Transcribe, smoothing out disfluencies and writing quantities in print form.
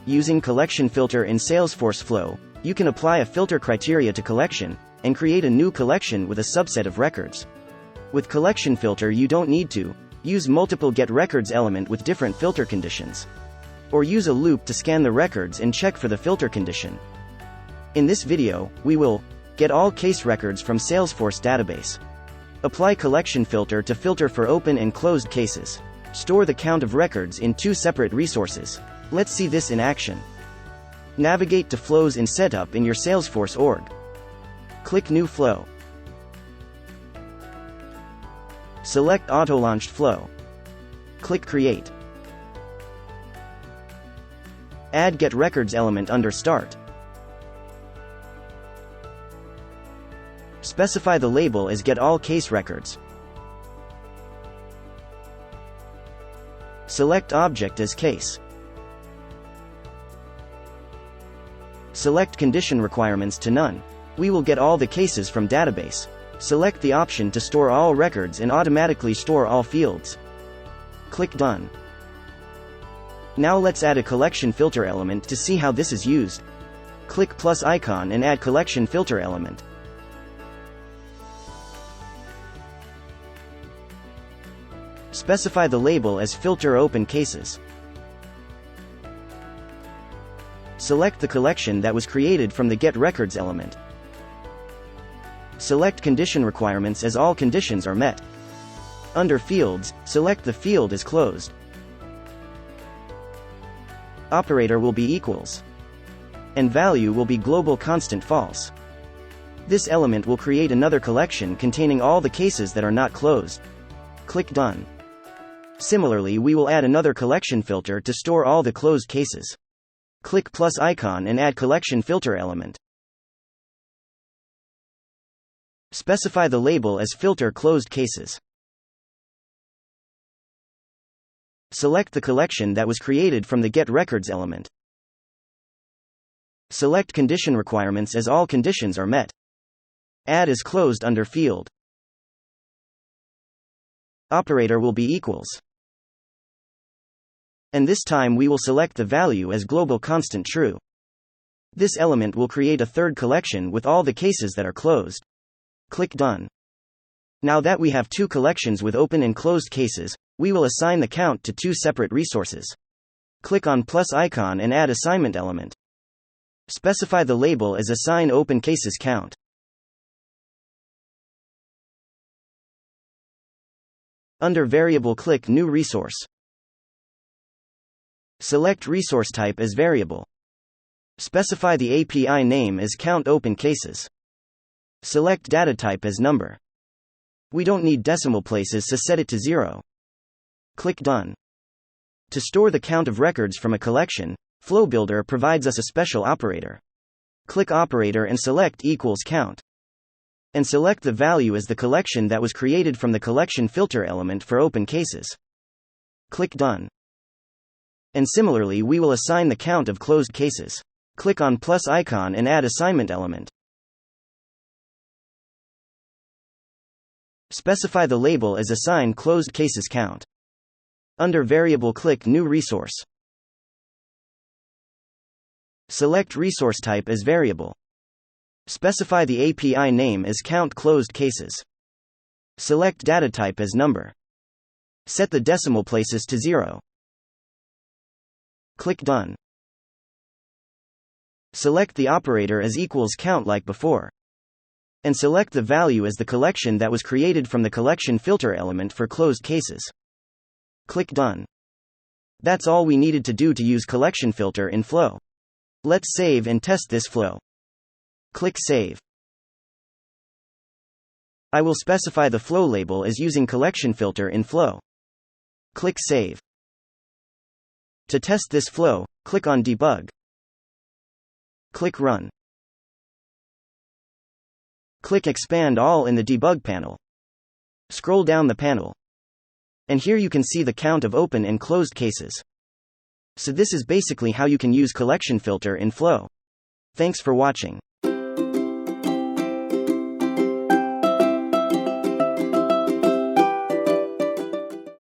Using collection filter in Salesforce Flow, you can apply a filter criteria to collection, and create a new collection with a subset of records. With collection filter you don't need to use multiple getRecords element with different filter conditions. Or use a loop to scan the records and check for the filter condition. In this video, we will get all case records from Salesforce database. Apply collection filter to filter for open and closed cases. Store the count of records in two separate resources. Let's see this in action. Navigate to Flows in Setup in your Salesforce org. Click New Flow. Select Auto-Launched Flow. Click Create. Add getRecords element under Start. Specify the label as Get All Case Records. Select Object as Case. Select Condition Requirements to None. We will get all the cases from database. Select the option to store all records and automatically store all fields. Click Done. Now let's add a collection filter element to see how this is used. Click plus icon and add collection filter element. Specify the label as Filter Open Cases. Select the collection that was created from the getRecords element. Select Condition Requirements as all conditions are met. Under Fields, select the field as closed. Operator will be equals. And value will be global constant false. This element will create another collection containing all the cases that are not closed. Click Done. Similarly, we will add another collection filter to store all the closed cases. Click plus icon and add collection filter element. Specify the label as Filter Closed Cases. Select the collection that was created from the getRecords element. Select Condition Requirements as all conditions are met. Add as closed under Field. Operator will be equals. And this time we will select the value as global constant true. This element will create a third collection with all the cases that are closed. Click Done. Now that we have two collections with open and closed cases, we will assign the count to two separate resources. Click on plus icon and add assignment element. Specify the label as Assign Open Cases Count. Under Variable, click New Resource. Select resource type as variable. Specify the API name as Count Open Cases. Select data type as number. We don't need decimal places, so set it to 0. Click Done. To store the count of records from a collection, Flow Builder provides us a special operator. Click Operator and select equals count. And select the value as the collection that was created from the collection filter element for open cases. Click Done. And similarly, we will assign the count of closed cases. Click on plus icon and add assignment element. Specify the label as Assign Closed Cases Count. Under Variable, click New Resource. Select resource type as variable. Specify the API name as Count Closed Cases. Select data type as number. Set the decimal places to 0. Click Done. Select the operator as equals count like before. And select the value as the collection that was created from the collection filter element for closed cases. Click Done. That's all we needed to do to use collection filter in Flow. Let's save and test this flow. Click Save. I will specify the flow label as using collection filter in Flow. Click Save. To test this flow, click on Debug. Click Run. Click Expand All in the Debug panel. Scroll down the panel. And here you can see the count of open and closed cases. So this is basically how you can use collection filter in Flow. Thanks for watching.